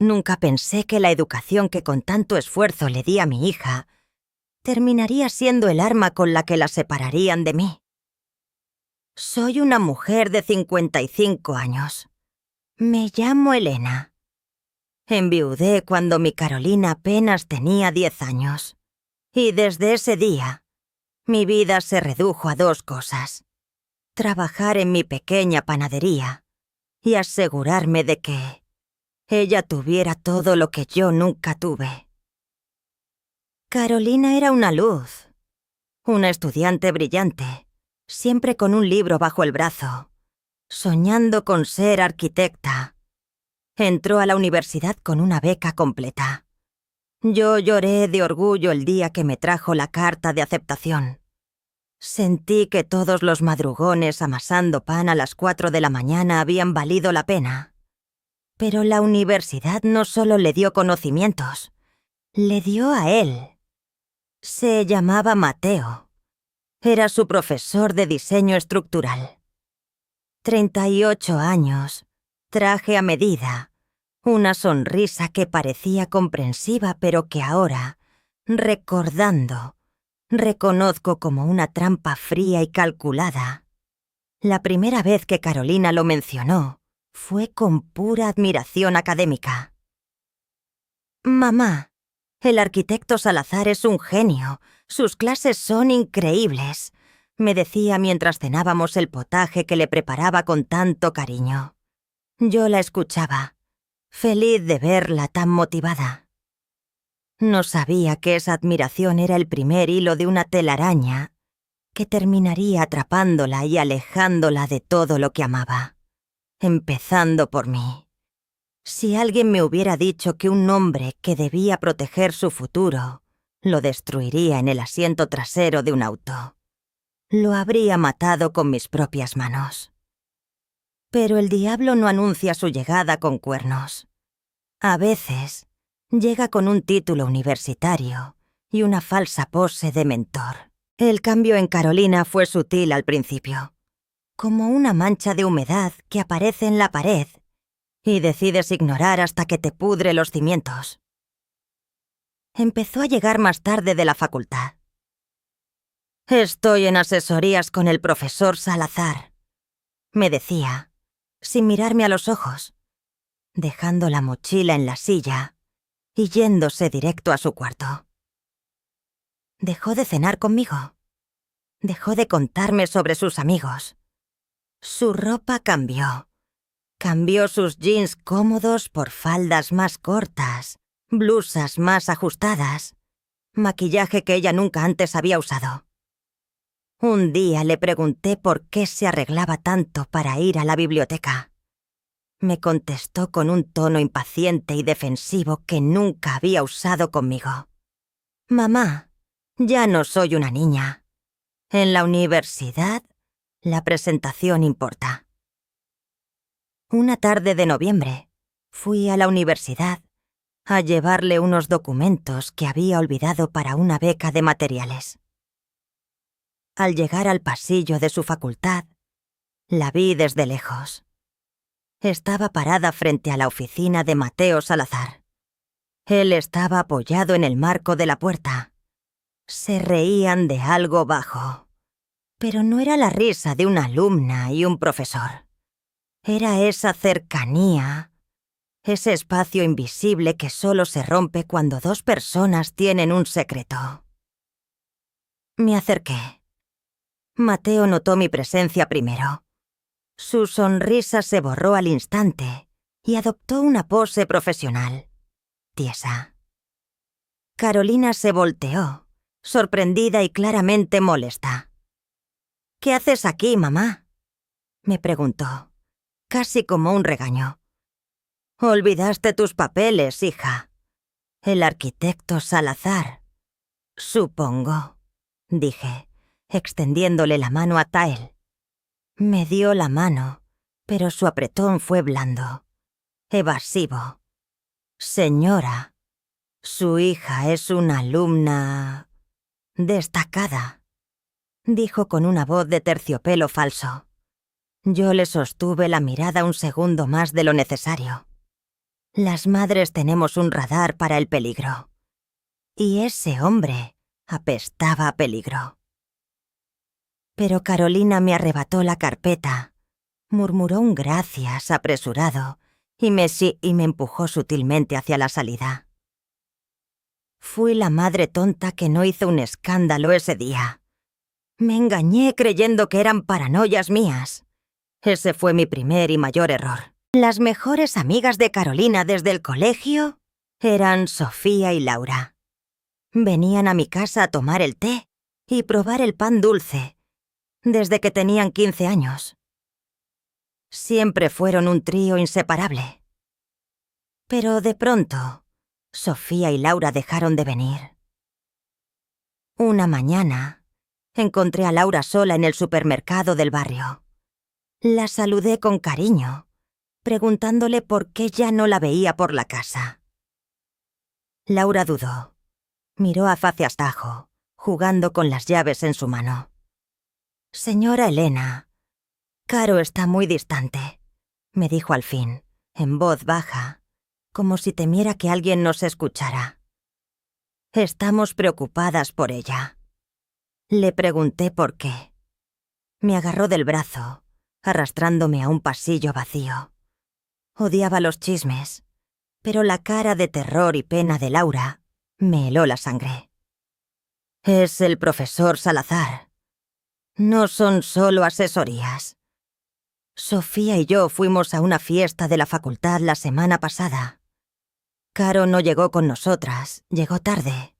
Nunca pensé que la educación que con tanto esfuerzo le di a mi hija terminaría siendo el arma con la que la separarían de mí. Soy una mujer de 55 años. Me llamo Elena. Enviudé cuando mi Carolina apenas tenía 10 años. Y desde ese día, mi vida se redujo a 2 cosas: trabajar en mi pequeña panadería y asegurarme de que ella tuviera todo lo que yo nunca tuve. Carolina era una luz, una estudiante brillante, siempre con un libro bajo el brazo, soñando con ser arquitecta. Entró a la universidad con una beca completa. Yo lloré de orgullo el día que me trajo la carta de aceptación. Sentí que todos los madrugones amasando pan a las 4 de la mañana habían valido la pena. Pero la universidad no solo le dio conocimientos, le dio a él. Se llamaba Mateo. Era su profesor de diseño estructural. 38 años, traje a medida, una sonrisa que parecía comprensiva pero que ahora, recordando, reconozco como una trampa fría y calculada. La primera vez que Carolina lo mencionó fue con pura admiración académica. «Mamá, el arquitecto Salazar es un genio. Sus clases son increíbles», me decía mientras cenábamos el potaje que le preparaba con tanto cariño. Yo la escuchaba, feliz de verla tan motivada. No sabía que esa admiración era el primer hilo de una telaraña que terminaría atrapándola y alejándola de todo lo que amaba, empezando por mí. Si alguien me hubiera dicho que un hombre que debía proteger su futuro lo destruiría en el asiento trasero de un auto, lo habría matado con mis propias manos. Pero el diablo no anuncia su llegada con cuernos. A veces llega con un título universitario y una falsa pose de mentor. El cambio en Carolina fue sutil al principio, como una mancha de humedad que aparece en la pared y decides ignorar hasta que te pudre los cimientos. Empezó a llegar más tarde de la facultad. «Estoy en asesorías con el profesor Salazar», me decía, sin mirarme a los ojos, dejando la mochila en la silla y yéndose directo a su cuarto. Dejó de cenar conmigo. Dejó de contarme sobre sus amigos. Su ropa cambió. Cambió sus jeans cómodos por faldas más cortas, blusas más ajustadas, maquillaje que ella nunca antes había usado. Un día le pregunté por qué se arreglaba tanto para ir a la biblioteca. Me contestó con un tono impaciente y defensivo que nunca había usado conmigo. «Mamá, ya no soy una niña. En la universidad, la presentación importa». Una tarde de noviembre, fui a la universidad a llevarle unos documentos que había olvidado para una beca de materiales. Al llegar al pasillo de su facultad, la vi desde lejos. Estaba parada frente a la oficina de Mateo Salazar. Él estaba apoyado en el marco de la puerta. Se reían de algo bajo, pero no era la risa de una alumna y un profesor. Era esa cercanía, ese espacio invisible que solo se rompe cuando 2 personas tienen un secreto. Me acerqué. Mateo notó mi presencia primero. Su sonrisa se borró al instante y adoptó una pose profesional, tiesa. Carolina se volteó, sorprendida y claramente molesta. «¿Qué haces aquí, mamá?», me preguntó, casi como un regaño. «Olvidaste tus papeles, hija. El arquitecto Salazar». «Supongo», dije, extendiéndole la mano a Tael. Me dio la mano, pero su apretón fue blando, evasivo. «Señora, su hija es una alumna destacada», dijo con una voz de terciopelo falso. Yo le sostuve la mirada un segundo más de lo necesario. Las madres tenemos un radar para el peligro. Y ese hombre apestaba a peligro. Pero Carolina me arrebató la carpeta, murmuró un gracias apresurado y me empujó sutilmente hacia la salida. Fui la madre tonta que no hizo un escándalo ese día. Me engañé creyendo que eran paranoias mías. Ese fue mi primer y mayor error. Las mejores amigas de Carolina desde el colegio eran Sofía y Laura. Venían a mi casa a tomar el té y probar el pan dulce desde que tenían 15 años. Siempre fueron un trío inseparable. Pero de pronto, Sofía y Laura dejaron de venir. Una mañana, encontré a Laura sola en el supermercado del barrio. La saludé con cariño, preguntándole por qué ya no la veía por la casa. Laura dudó. Miró a Faciastajo, jugando con las llaves en su mano. «Señora Elena, Caro está muy distante», me dijo al fin, en voz baja, como si temiera que alguien nos escuchara. «Estamos preocupadas por ella». Le pregunté por qué. Me agarró del brazo, arrastrándome a un pasillo vacío. Odiaba los chismes, pero la cara de terror y pena de Laura me heló la sangre. «Es el profesor Salazar. No son solo asesorías. Sofía y yo fuimos a una fiesta de la facultad la semana pasada. Caro no llegó con nosotras, llegó tarde,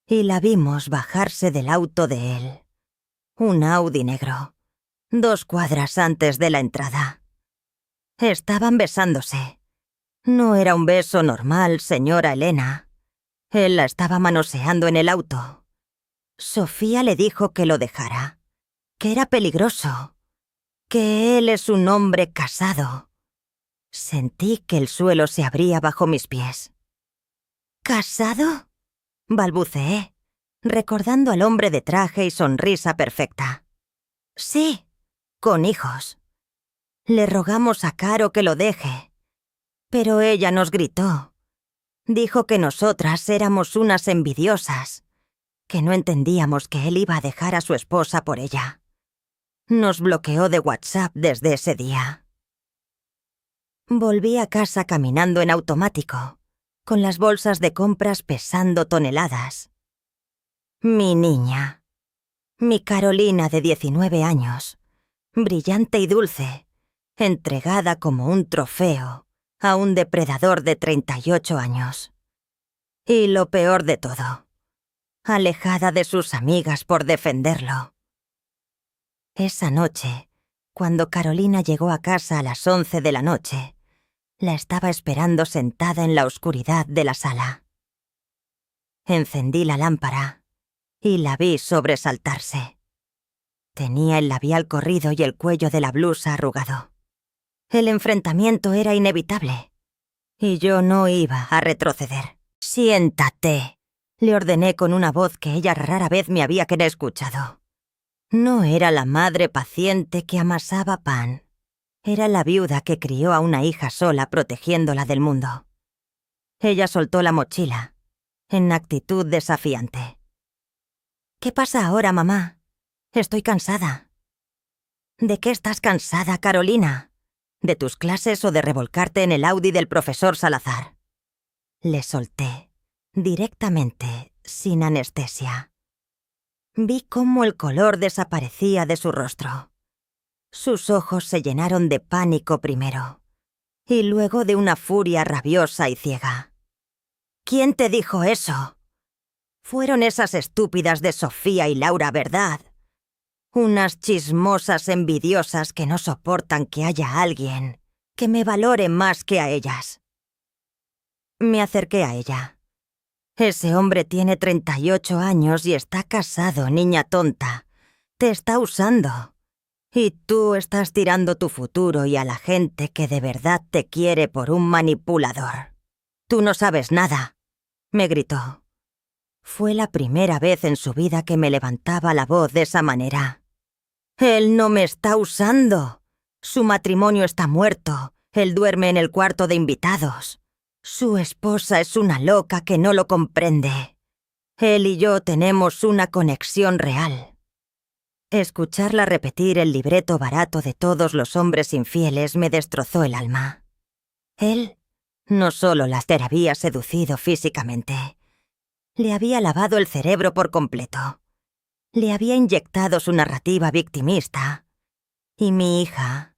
y la vimos bajarse del auto de él. Un Audi negro, 2 cuadras antes de la entrada. Estaban besándose. No era un beso normal, señora Elena. Él la estaba manoseando en el auto. Sofía le dijo que lo dejara, que era peligroso, que él es un hombre casado. Sentí que el suelo se abría bajo mis pies. ¿Casado?, balbuceé, recordando al hombre de traje y sonrisa perfecta. Sí, con hijos. Le rogamos a Caro que lo deje, pero ella nos gritó. Dijo que nosotras éramos unas envidiosas, que no entendíamos que él iba a dejar a su esposa por ella. Nos bloqueó de WhatsApp desde ese día. Volví a casa caminando en automático, con las bolsas de compras pesando toneladas. Mi niña, mi Carolina de 19 años, brillante y dulce, entregada como un trofeo a un depredador de 38 años. Y lo peor de todo, alejada de sus amigas por defenderlo. Esa noche, cuando Carolina llegó a casa a las 11 de la noche, la estaba esperando sentada en la oscuridad de la sala. Encendí la lámpara y la vi sobresaltarse. Tenía el labial corrido y el cuello de la blusa arrugado. El enfrentamiento era inevitable, y yo no iba a retroceder. «Siéntate», le ordené con una voz que ella rara vez me había escuchado. No era la madre paciente que amasaba pan. Era la viuda que crió a una hija sola protegiéndola del mundo. Ella soltó la mochila, en actitud desafiante. «¿Qué pasa ahora, mamá? Estoy cansada». «¿De qué estás cansada, Carolina? ¿De tus clases o de revolcarte en el Audi del profesor Salazar?» Le solté, directamente, sin anestesia. Vi cómo el color desaparecía de su rostro. Sus ojos se llenaron de pánico primero, y luego de una furia rabiosa y ciega. «¿Quién te dijo eso? Fueron esas estúpidas de Sofía y Laura, ¿verdad? Unas chismosas envidiosas que no soportan que haya alguien que me valore más que a ellas». Me acerqué a ella. «Ese hombre tiene 38 años y está casado, niña tonta. Te está usando. Y tú estás tirando tu futuro y a la gente que de verdad te quiere por un manipulador. Tú no sabes nada», me gritó. Fue la primera vez en su vida que me levantaba la voz de esa manera. «Él no me está usando. Su matrimonio está muerto. Él duerme en el cuarto de invitados. Su esposa es una loca que no lo comprende. Él y yo tenemos una conexión real. Escucharla repetir el libreto barato de todos los hombres infieles me destrozó el alma. Él no solo las había seducido físicamente, le había lavado el cerebro por completo. Le había inyectado su narrativa victimista. Y mi hija,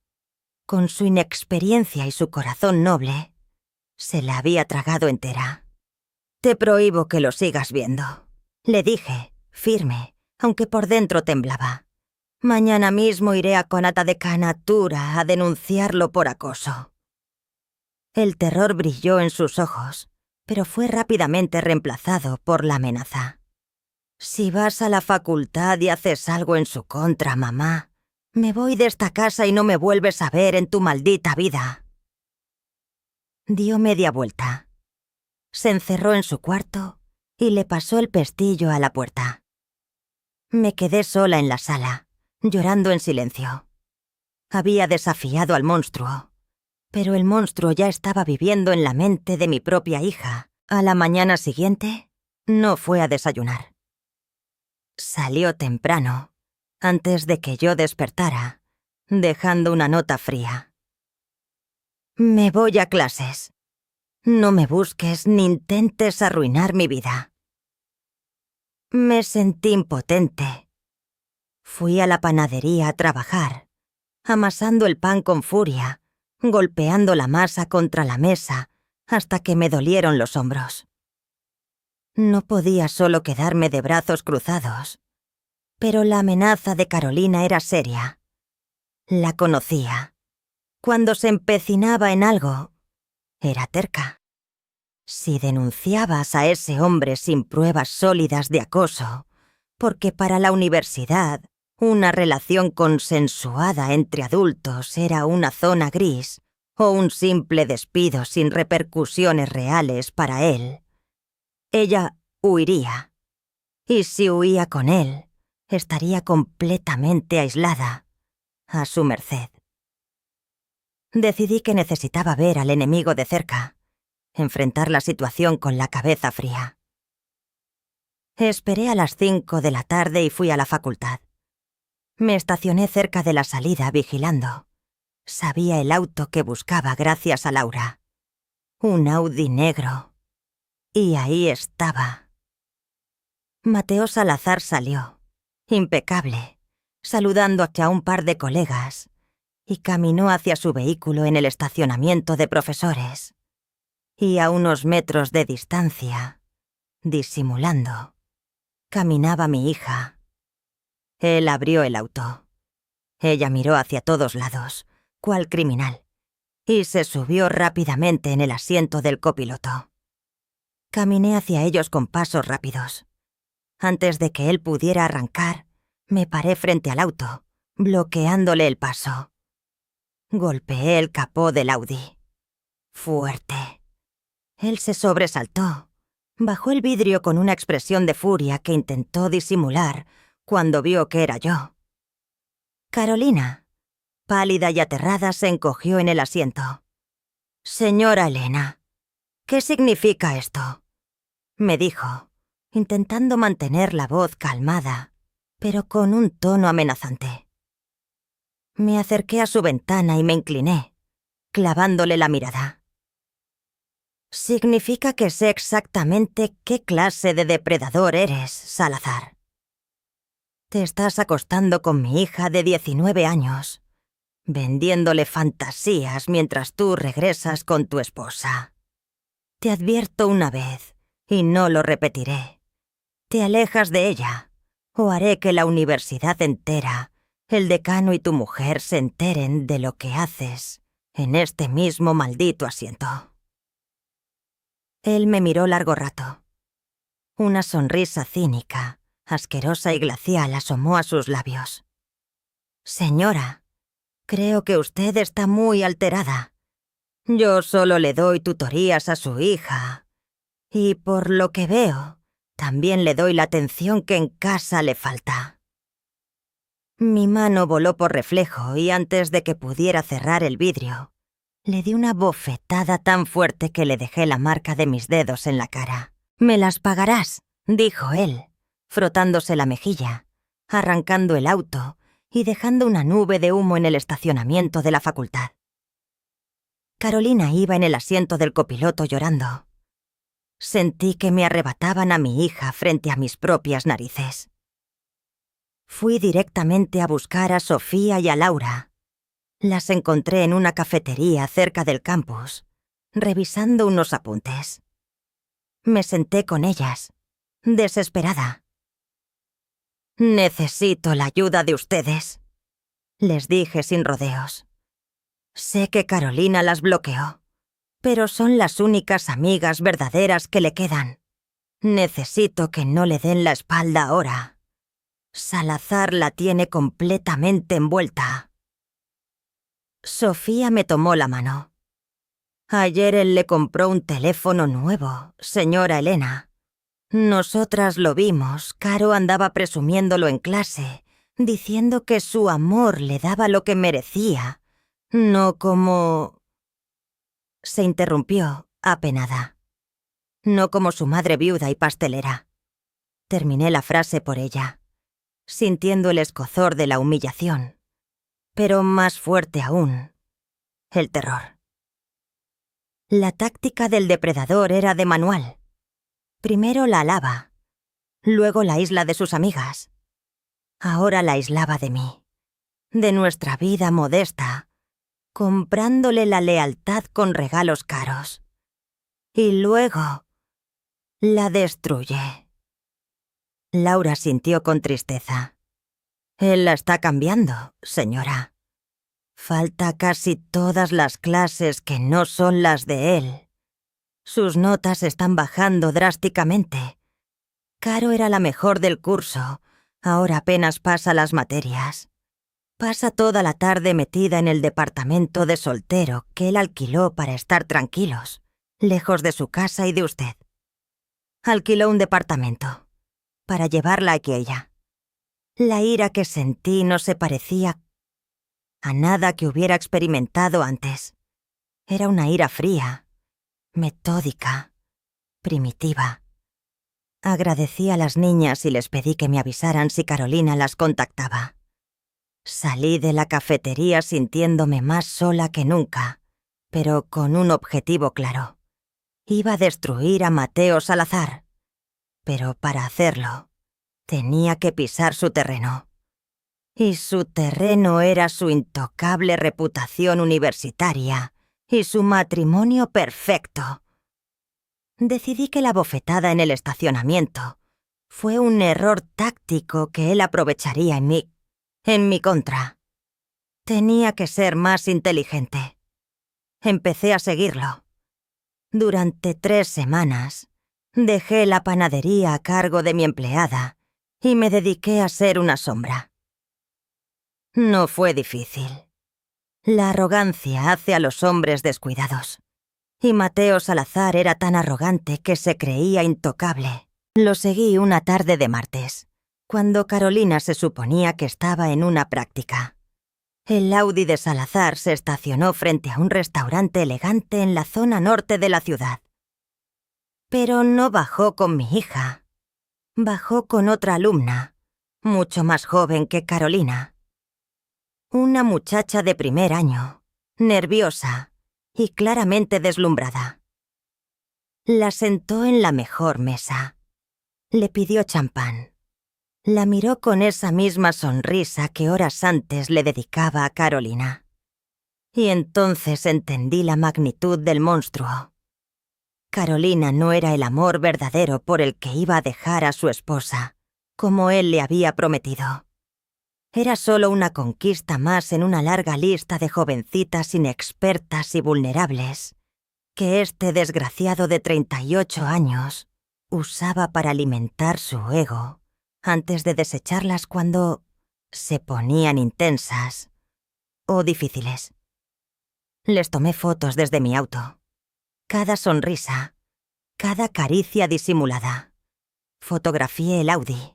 con su inexperiencia y su corazón noble, se la había tragado entera. «Te prohíbo que lo sigas viendo», le dije, firme, aunque por dentro temblaba. «Mañana mismo iré a Conata de Canatura a denunciarlo por acoso». El terror brilló en sus ojos, pero fue rápidamente reemplazado por la amenaza. «Si vas a la facultad y haces algo en su contra, mamá, me voy de esta casa y no me vuelves a ver en tu maldita vida». Dio media vuelta. Se encerró en su cuarto y le pasó el pestillo a la puerta. Me quedé sola en la sala, llorando en silencio. Había desafiado al monstruo, pero el monstruo ya estaba viviendo en la mente de mi propia hija. A la mañana siguiente, no fue a desayunar. Salió temprano, antes de que yo despertara, dejando una nota fría. «Me voy a clases. No me busques ni intentes arruinar mi vida». Me sentí impotente. Fui a la panadería a trabajar, amasando el pan con furia, golpeando la masa contra la mesa hasta que me dolieron los hombros. No podía solo quedarme de brazos cruzados, pero la amenaza de Carolina era seria. La conocía. Cuando se empecinaba en algo, era terca. Si denunciabas a ese hombre sin pruebas sólidas de acoso, porque para la universidad una relación consensuada entre adultos era una zona gris o un simple despido sin repercusiones reales para él, ella huiría. Y si huía con él, estaría completamente aislada, a su merced. Decidí que necesitaba ver al enemigo de cerca, enfrentar la situación con la cabeza fría. Esperé a las 5 de la tarde y fui a la facultad. Me estacioné cerca de la salida vigilando. Sabía el auto que buscaba gracias a Laura. Un Audi negro. Y ahí estaba. Mateo Salazar salió, impecable, saludando a un par de colegas, y caminó hacia su vehículo en el estacionamiento de profesores. Y a unos metros de distancia, disimulando, caminaba mi hija. Él abrió el auto. Ella miró hacia todos lados, cual criminal, y se subió rápidamente en el asiento del copiloto. Caminé hacia ellos con pasos rápidos. Antes de que él pudiera arrancar, me paré frente al auto, bloqueándole el paso. Golpeé el capó del Audi. Fuerte. Él se sobresaltó. Bajó el vidrio con una expresión de furia que intentó disimular cuando vio que era yo. Carolina, pálida y aterrada, se encogió en el asiento. «Señora Elena, ¿qué significa esto?», me dijo, intentando mantener la voz calmada, pero con un tono amenazante. Me acerqué a su ventana y me incliné, clavándole la mirada. «Significa que sé exactamente qué clase de depredador eres, Salazar. Te estás acostando con mi hija de 19 años, vendiéndole fantasías mientras tú regresas con tu esposa. Te advierto una vez, y no lo repetiré. Te alejas de ella, o haré que la universidad entera, el decano y tu mujer se enteren de lo que haces en este mismo maldito asiento». Él me miró largo rato. Una sonrisa cínica, asquerosa y glacial asomó a sus labios. «Señora, creo que usted está muy alterada. Yo solo le doy tutorías a su hija. Y por lo que veo, también le doy la atención que en casa le falta». Mi mano voló por reflejo y antes de que pudiera cerrar el vidrio, Le di una bofetada tan fuerte que le dejé la marca de mis dedos en la cara. «Me las pagarás», dijo él, frotándose la mejilla, arrancando el auto y dejando una nube de humo en el estacionamiento de la facultad. Carolina iba en el asiento del copiloto llorando. Sentí que me arrebataban a mi hija frente a mis propias narices. Fui directamente a buscar a Sofía y a Laura. Las encontré en una cafetería cerca del campus, revisando unos apuntes. Me senté con ellas, desesperada. «Necesito la ayuda de ustedes», les dije sin rodeos. Sé que Carolina las bloqueó, pero son las únicas amigas verdaderas que le quedan. Necesito que no le den la espalda ahora. Salazar la tiene completamente envuelta. Sofía me tomó la mano. «Ayer él le compró un teléfono nuevo, señora Elena. Nosotras lo vimos. Caro andaba presumiéndolo en clase, diciendo que su amor le daba lo que merecía, no como...» Se interrumpió, apenada. «No como su madre viuda y pastelera». Terminé la frase por ella, sintiendo el escozor de la humillación, pero más fuerte aún, el terror. La táctica del depredador era de manual. Primero la alaba, luego la aísla de sus amigas. Ahora la aislaba de mí, de nuestra vida modesta, comprándole la lealtad con regalos caros. Y luego la destruye. Laura sintió con tristeza. «Él la está cambiando, señora. Falta casi todas las clases que no son las de él. Sus notas están bajando drásticamente. Caro era la mejor del curso, ahora apenas pasa las materias. Pasa toda la tarde metida en el departamento de soltero que él alquiló para estar tranquilos, lejos de su casa y de usted. Alquiló un departamento para llevarla aquí a ella. La ira que sentí no se parecía a nada que hubiera experimentado antes. Era una ira fría, metódica, primitiva. Agradecí a las niñas y les pedí que me avisaran si Carolina las contactaba. Salí de la cafetería sintiéndome más sola que nunca, pero con un objetivo claro. Iba a destruir a Mateo Salazar, pero para hacerlo tenía que pisar su terreno. Y su terreno era su intocable reputación universitaria y su matrimonio perfecto. Decidí que la bofetada en el estacionamiento fue un error táctico que él aprovecharía en mi contra. Tenía que ser más inteligente. Empecé a seguirlo. Durante 3 semanas, dejé la panadería a cargo de mi empleada y me dediqué a ser una sombra. No fue difícil. La arrogancia hace a los hombres descuidados. Y Mateo Salazar era tan arrogante que se creía intocable. Lo seguí una tarde de martes, cuando Carolina se suponía que estaba en una práctica. El Audi de Salazar se estacionó frente a un restaurante elegante en la zona norte de la ciudad. Pero no bajó con mi hija. Bajó con otra alumna, mucho más joven que Carolina. Una muchacha de primer año, nerviosa y claramente deslumbrada. La sentó en la mejor mesa. Le pidió champán. La miró con esa misma sonrisa que horas antes le dedicaba a Carolina. Y entonces entendí la magnitud del monstruo. Carolina no era el amor verdadero por el que iba a dejar a su esposa, como él le había prometido. Era solo una conquista más en una larga lista de jovencitas inexpertas y vulnerables que este desgraciado de 38 años usaba para alimentar su ego antes de desecharlas cuando se ponían intensas o difíciles. Les tomé fotos desde mi auto. Cada sonrisa, cada caricia disimulada. Fotografié el Audi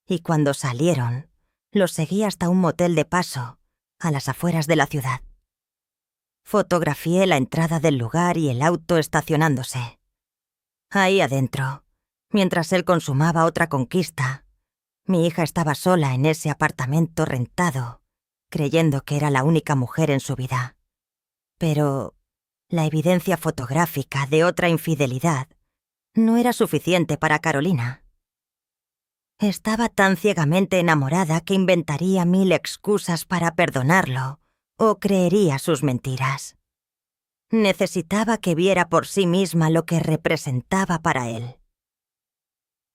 y cuando salieron, los seguí hasta un motel de paso, a las afueras de la ciudad. Fotografié la entrada del lugar y el auto estacionándose. Ahí adentro, mientras él consumaba otra conquista, mi hija estaba sola en ese apartamento rentado, creyendo que era la única mujer en su vida. Pero la evidencia fotográfica de otra infidelidad no era suficiente para Carolina. Estaba tan ciegamente enamorada que inventaría 1000 excusas para perdonarlo o creería sus mentiras. Necesitaba que viera por sí misma lo que representaba para él.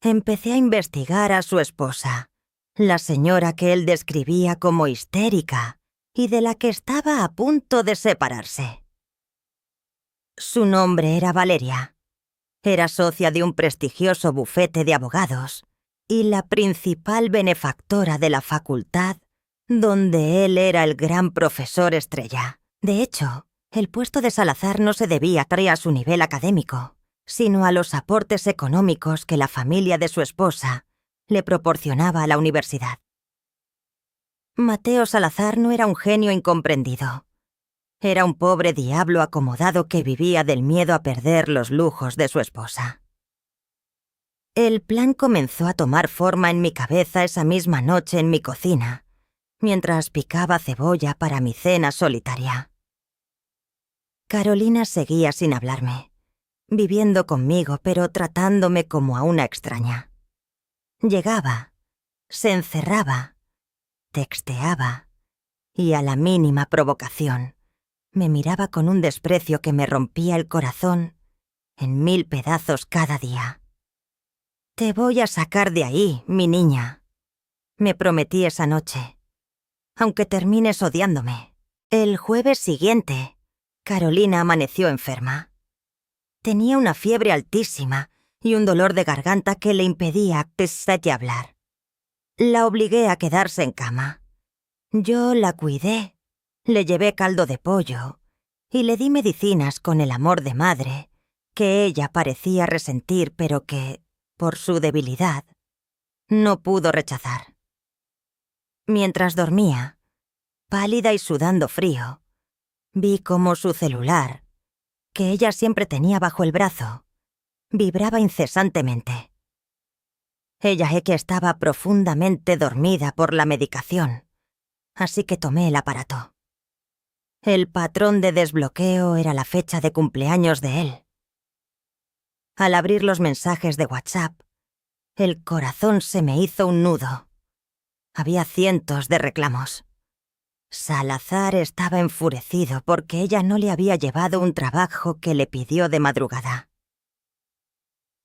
Empecé a investigar a su esposa, la señora que él describía como histérica y de la que estaba a punto de separarse. Su nombre era Valeria. Era socia de un prestigioso bufete de abogados y la principal benefactora de la facultad donde él era el gran profesor estrella. De hecho, el puesto de Salazar no se debía a su nivel académico, sino a los aportes económicos que la familia de su esposa le proporcionaba a la universidad. Mateo Salazar no era un genio incomprendido. Era un pobre diablo acomodado que vivía del miedo a perder los lujos de su esposa. El plan comenzó a tomar forma en mi cabeza esa misma noche en mi cocina, mientras picaba cebolla para mi cena solitaria. Carolina seguía sin hablarme, viviendo conmigo pero tratándome como a una extraña. Llegaba, se encerraba, texteaba y a la mínima provocación me miraba con un desprecio que me rompía el corazón en 1000 pedazos cada día. «Te voy a sacar de ahí, mi niña», me prometí esa noche, aunque termines odiándome. El jueves siguiente, Carolina amaneció enferma. Tenía una fiebre altísima y un dolor de garganta que le impedía hablar. La obligué a quedarse en cama. Yo la cuidé, le llevé caldo de pollo y le di medicinas con el amor de madre que ella parecía resentir pero que, por su debilidad, no pudo rechazar. Mientras dormía, pálida y sudando frío, vi cómo su celular, que ella siempre tenía bajo el brazo, vibraba incesantemente. Ella que estaba profundamente dormida por la medicación, así que tomé el aparato. El patrón de desbloqueo era la fecha de cumpleaños de él. Al abrir los mensajes de WhatsApp, el corazón se me hizo un nudo. Había cientos de reclamos. Salazar estaba enfurecido porque ella no le había llevado un trabajo que le pidió de madrugada.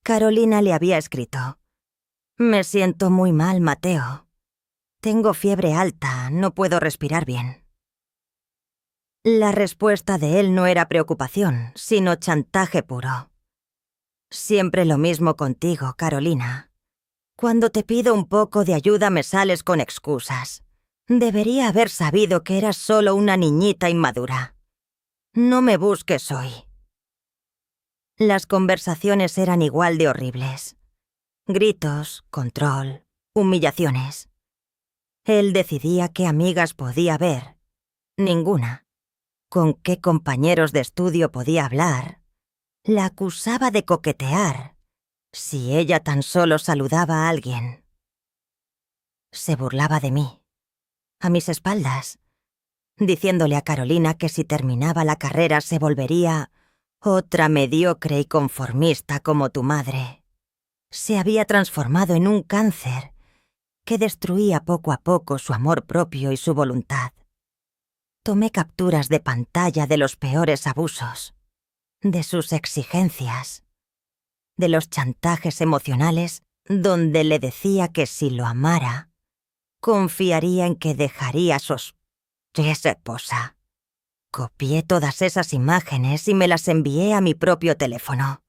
Carolina le había escrito: «Me siento muy mal, Mateo. Tengo fiebre alta, no puedo respirar bien». La respuesta de él no era preocupación, sino chantaje puro. «Siempre lo mismo contigo, Carolina. Cuando te pido un poco de ayuda me sales con excusas. Debería haber sabido que eras solo una niñita inmadura. No me busques hoy». Las conversaciones eran igual de horribles. Gritos, control, humillaciones. Él decidía qué amigas podía ver. Ninguna. Con qué compañeros de estudio podía hablar. La acusaba de coquetear, si ella tan solo saludaba a alguien. Se burlaba de mí, a mis espaldas, diciéndole a Carolina que si terminaba la carrera se volvería otra mediocre y conformista como tu madre. Se había transformado en un cáncer que destruía poco a poco su amor propio y su voluntad. Tomé capturas de pantalla de los peores abusos, de sus exigencias, de los chantajes emocionales donde le decía que si lo amara, confiaría en que dejaría a su esposa. Copié todas esas imágenes y me las envié a mi propio teléfono.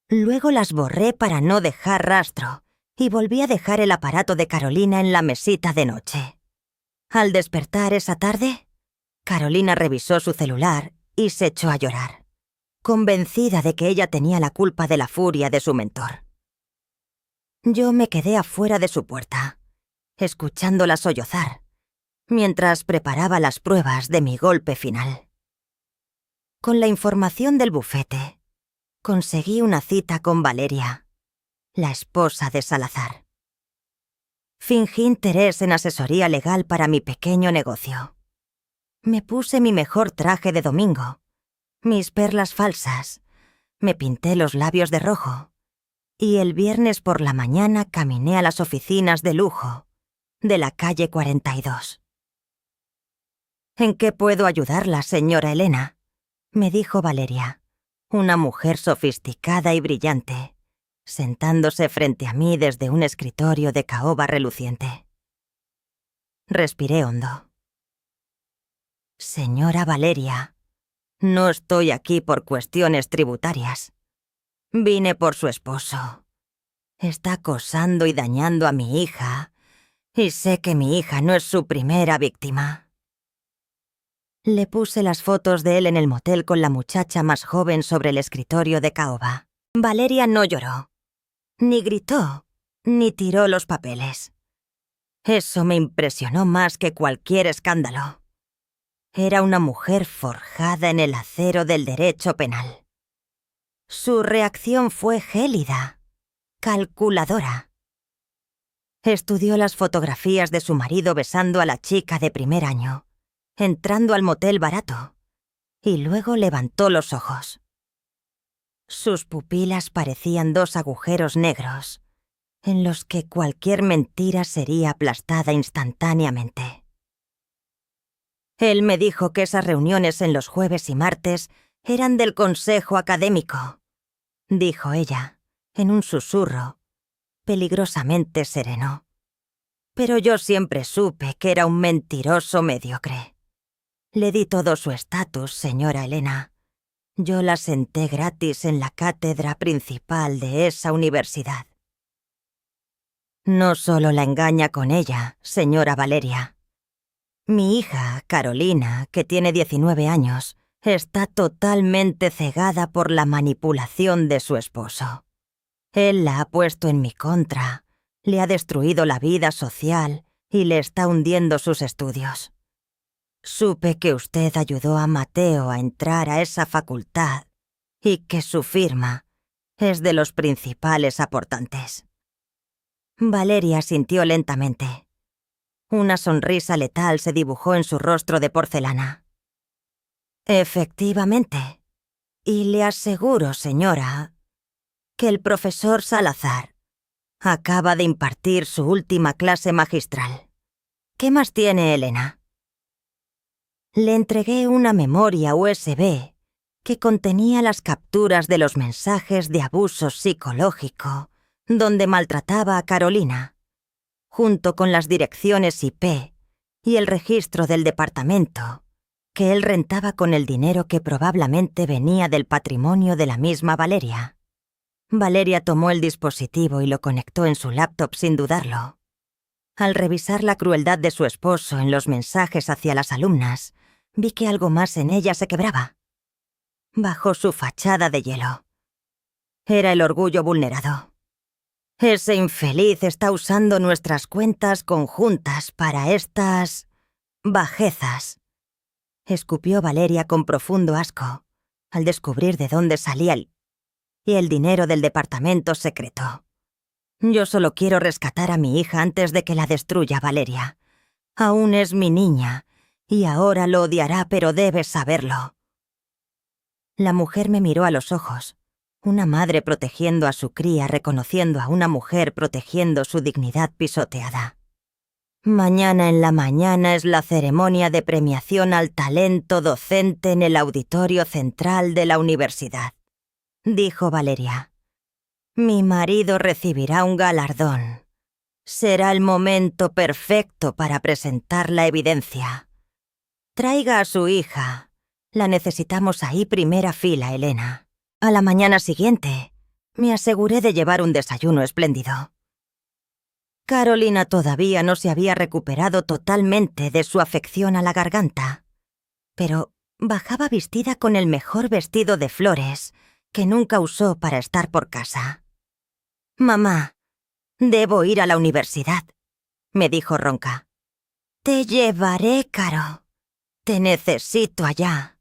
Luego las borré para no dejar rastro y volví a dejar el aparato de Carolina en la mesita de noche. Al despertar esa tarde, Carolina revisó su celular y se echó a llorar, convencida de que ella tenía la culpa de la furia de su mentor. Yo me quedé afuera de su puerta, escuchándola sollozar, mientras preparaba las pruebas de mi golpe final. Con la información del bufete, conseguí una cita con Valeria, la esposa de Salazar. Fingí interés en asesoría legal para mi pequeño negocio. Me puse mi mejor traje de domingo, mis perlas falsas, me pinté los labios de rojo y el viernes por la mañana caminé a las oficinas de lujo de la calle 42. «¿En qué puedo ayudarla, señora Elena?», me dijo Valeria, una mujer sofisticada y brillante, sentándose frente a mí desde un escritorio de caoba reluciente. Respiré hondo. «Señora Valeria, no estoy aquí por cuestiones tributarias. Vine por su esposo. Está acosando y dañando a mi hija, y sé que mi hija no es su primera víctima». Le puse las fotos de él en el motel con la muchacha más joven sobre el escritorio de caoba. Valeria no lloró, ni gritó, ni tiró los papeles. Eso me impresionó más que cualquier escándalo. Era una mujer forjada en el acero del derecho penal. Su reacción fue gélida, calculadora. Estudió las fotografías de su marido besando a la chica de primer año, entrando al motel barato, y luego levantó los ojos. Sus pupilas parecían dos agujeros negros, en los que cualquier mentira sería aplastada instantáneamente. Él me dijo que esas reuniones en los jueves y martes eran del consejo académico, dijo ella, en un susurro, peligrosamente sereno. Pero yo siempre supe que era un mentiroso mediocre. Le di todo su estatus, señora Elena. Yo la senté gratis en la cátedra principal de esa universidad. No solo la engaña con ella, señora Valeria. Mi hija, Carolina, que tiene 19 años, está totalmente cegada por la manipulación de su esposo. Él la ha puesto en mi contra, le ha destruido la vida social y le está hundiendo sus estudios. Supe que usted ayudó a Mateo a entrar a esa facultad y que su firma es de los principales aportantes». Valeria asintió lentamente. Una sonrisa letal se dibujó en su rostro de porcelana. «Efectivamente. Y le aseguro, señora, que el profesor Salazar acaba de impartir su última clase magistral. ¿Qué más tiene, Elena?» Le entregué una memoria USB que contenía las capturas de los mensajes de abuso psicológico donde maltrataba a Carolina, junto con las direcciones IP y el registro del departamento que él rentaba con el dinero que probablemente venía del patrimonio de la misma Valeria. Valeria tomó el dispositivo y lo conectó en su laptop sin dudarlo. Al revisar la crueldad de su esposo en los mensajes hacia las alumnas, vi que algo más en ella se quebraba. Bajo su fachada de hielo. Era el orgullo vulnerado. Ese infeliz está usando nuestras cuentas conjuntas para estas bajezas. Escupió Valeria con profundo asco, al descubrir de dónde salía el dinero del departamento secreto. Yo solo quiero rescatar a mi hija antes de que la destruya Valeria. Aún es mi niña, y ahora lo odiará, pero debes saberlo. La mujer me miró a los ojos, una madre protegiendo a su cría, reconociendo a una mujer protegiendo su dignidad pisoteada. «Mañana en la mañana es la ceremonia de premiación al talento docente en el auditorio central de la universidad», dijo Valeria. «Mi marido recibirá un galardón. Será el momento perfecto para presentar la evidencia. Traiga a su hija. La necesitamos ahí primera fila, Elena». A la mañana siguiente, me aseguré de llevar un desayuno espléndido. Carolina todavía no se había recuperado totalmente de su afección a la garganta, pero bajaba vestida con el mejor vestido de flores que nunca usó para estar por casa. «Mamá, debo ir a la universidad», me dijo ronca. «Te llevaré, Caro. Te necesito allá.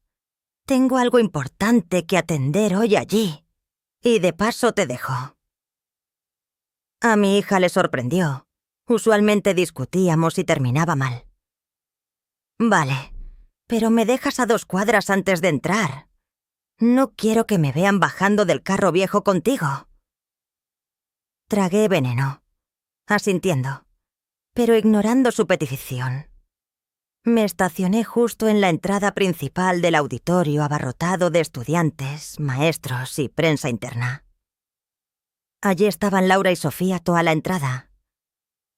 Tengo algo importante que atender hoy allí. Y de paso te dejo. A mi hija le sorprendió. Usualmente discutíamos y terminaba mal. Vale, pero me dejas a 2 cuadras antes de entrar. No quiero que me vean bajando del carro viejo contigo. Tragué veneno, asintiendo, pero ignorando su petición. Me estacioné justo en la entrada principal del auditorio abarrotado de estudiantes, maestros y prensa interna. Allí estaban Laura y Sofía toda la entrada.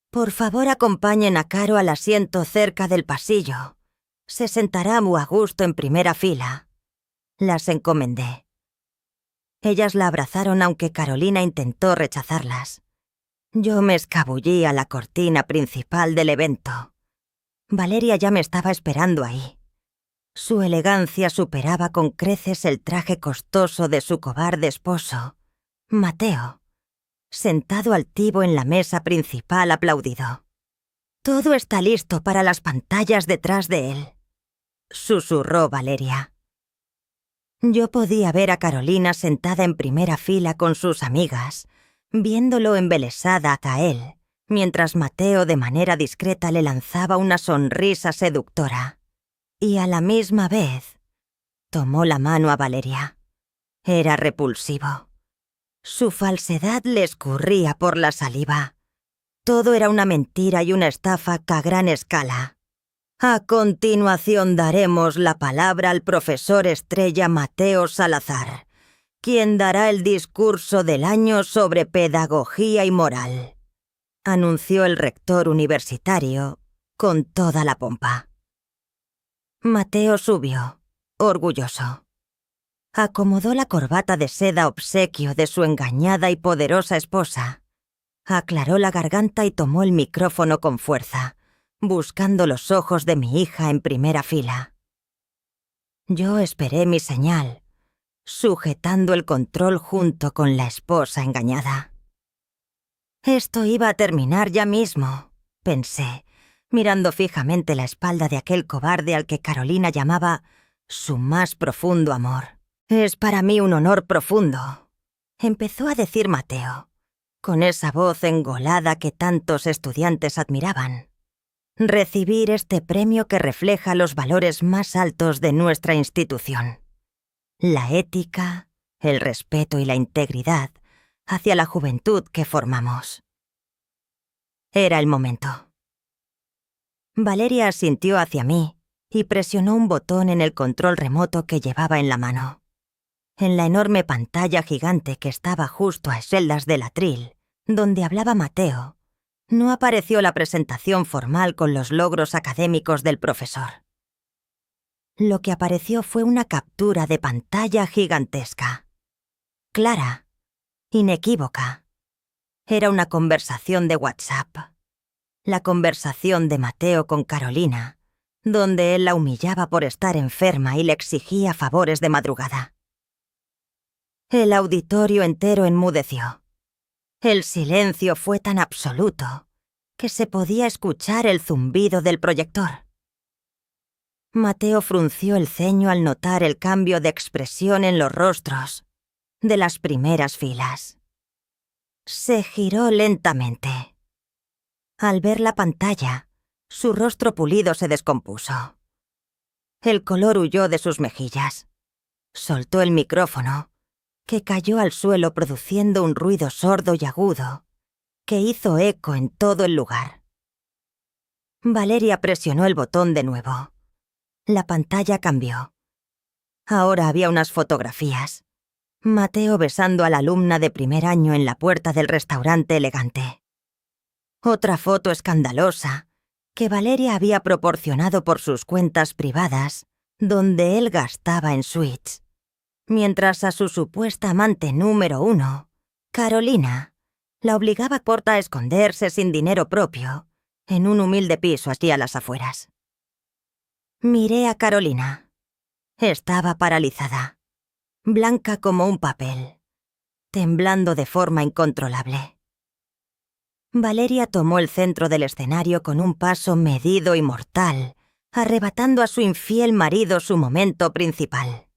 Por favor, acompañen a Caro al asiento cerca del pasillo. Se sentará muy a gusto en primera fila. Las encomendé. Ellas la abrazaron aunque Carolina intentó rechazarlas. Yo me escabullí a la cortina principal del evento. Valeria ya me estaba esperando ahí. Su elegancia superaba con creces el traje costoso de su cobarde esposo, Mateo, sentado altivo en la mesa principal aplaudido. «Todo está listo para las pantallas detrás de él», susurró Valeria. Yo podía ver a Carolina sentada en primera fila con sus amigas, viéndolo embelesada hacia él, mientras Mateo de manera discreta le lanzaba una sonrisa seductora. Y a la misma vez, tomó la mano a Valeria. Era repulsivo. Su falsedad le escurría por la saliva. Todo era una mentira y una estafa a gran escala. A continuación daremos la palabra al profesor estrella Mateo Salazar, quien dará el discurso del año sobre pedagogía y moral, anunció el rector universitario con toda la pompa. Mateo subió, orgulloso. Acomodó la corbata de seda obsequio de su engañada y poderosa esposa. Aclaró la garganta y tomó el micrófono con fuerza, buscando los ojos de mi hija en primera fila. Yo esperé mi señal, sujetando el control junto con la esposa engañada. Esto iba a terminar ya mismo, pensé, mirando fijamente la espalda de aquel cobarde al que Carolina llamaba su más profundo amor. «Es para mí un honor profundo», empezó a decir Mateo, con esa voz engolada que tantos estudiantes admiraban. «Recibir este premio que refleja los valores más altos de nuestra institución. La ética, el respeto y la integridad hacia la juventud que formamos». Era el momento. Valeria asintió hacia mí y presionó un botón en el control remoto que llevaba en la mano. En la enorme pantalla gigante que estaba justo a espaldas del atril, donde hablaba Mateo, no apareció la presentación formal con los logros académicos del profesor. Lo que apareció fue una captura de pantalla gigantesca. Clara, inequívoca. Era una conversación de WhatsApp. La conversación de Mateo con Carolina, donde él la humillaba por estar enferma y le exigía favores de madrugada. El auditorio entero enmudeció. El silencio fue tan absoluto que se podía escuchar el zumbido del proyector. Mateo frunció el ceño al notar el cambio de expresión en los rostros de las primeras filas. Se giró lentamente. Al ver la pantalla, su rostro pulido se descompuso. El color huyó de sus mejillas. Soltó el micrófono, que cayó al suelo produciendo un ruido sordo y agudo, que hizo eco en todo el lugar. Valeria presionó el botón de nuevo. La pantalla cambió. Ahora había unas fotografías. Mateo besando a la alumna de primer año en la puerta del restaurante elegante. Otra foto escandalosa que Valeria había proporcionado por sus cuentas privadas, donde él gastaba en suites, mientras a su supuesta amante número 1, Carolina, la obligaba a esconderse sin dinero propio en un humilde piso allí a las afueras. Miré a Carolina. Estaba paralizada, blanca como un papel, temblando de forma incontrolable. Valeria tomó el centro del escenario con un paso medido y mortal, arrebatando a su infiel marido su momento principal.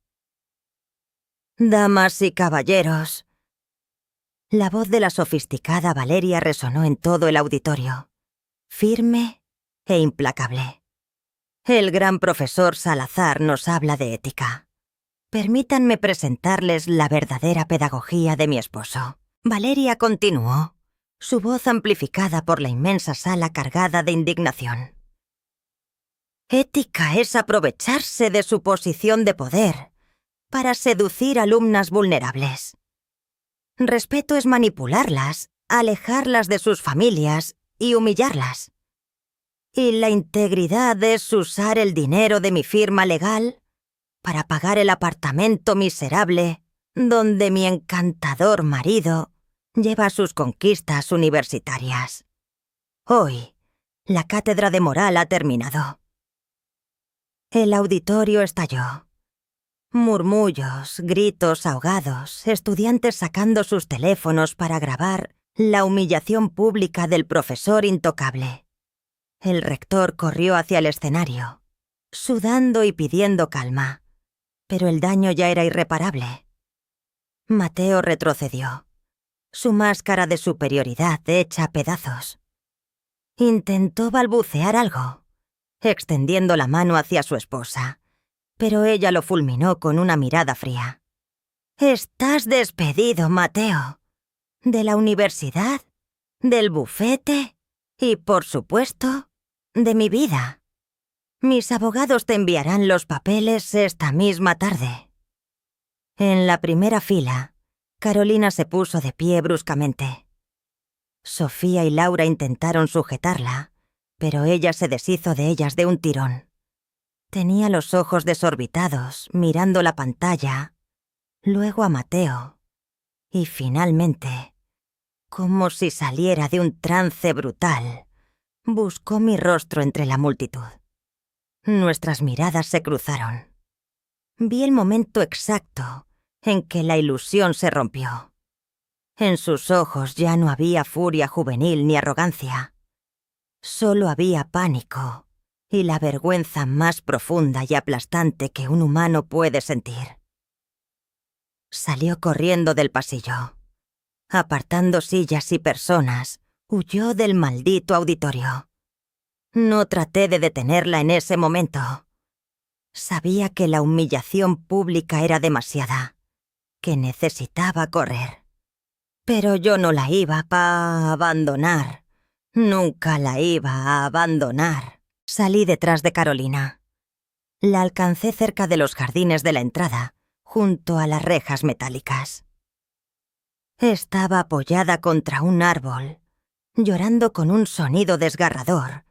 Damas y caballeros. La voz de la sofisticada Valeria resonó en todo el auditorio, firme e implacable. El gran profesor Salazar nos habla de ética. Permítanme presentarles la verdadera pedagogía de mi esposo. Valeria continuó, su voz amplificada por la inmensa sala cargada de indignación. Ética es aprovecharse de su posición de poder para seducir alumnas vulnerables. Respeto es manipularlas, alejarlas de sus familias y humillarlas. Y la integridad es usar el dinero de mi firma legal para pagar el apartamento miserable donde mi encantador marido lleva sus conquistas universitarias. Hoy, la cátedra de moral ha terminado. El auditorio estalló. Murmullos, gritos ahogados, estudiantes sacando sus teléfonos para grabar la humillación pública del profesor intocable. El rector corrió hacia el escenario, sudando y pidiendo calma, pero el daño ya era irreparable. Mateo retrocedió, su máscara de superioridad hecha pedazos. Intentó balbucear algo, extendiendo la mano hacia su esposa, pero ella lo fulminó con una mirada fría. «Estás despedido, Mateo. De la universidad, del bufete y, por supuesto, de mi vida. Mis abogados te enviarán los papeles esta misma tarde». En la primera fila, Carolina se puso de pie bruscamente. Sofía y Laura intentaron sujetarla, pero ella se deshizo de ellas de un tirón. Tenía los ojos desorbitados, mirando la pantalla, luego a Mateo, y finalmente, como si saliera de un trance brutal, buscó mi rostro entre la multitud. Nuestras miradas se cruzaron. Vi el momento exacto en que la ilusión se rompió. En sus ojos ya no había furia juvenil ni arrogancia. Solo había pánico y la vergüenza más profunda y aplastante que un humano puede sentir. Salió corriendo del pasillo. Apartando sillas y personas, huyó del maldito auditorio. No traté de detenerla en ese momento. Sabía que la humillación pública era demasiada, que necesitaba correr. Pero yo no la iba a abandonar. Nunca la iba a abandonar. Salí detrás de Carolina. La alcancé cerca de los jardines de la entrada, junto a las rejas metálicas. Estaba apoyada contra un árbol, llorando con un sonido desgarrador,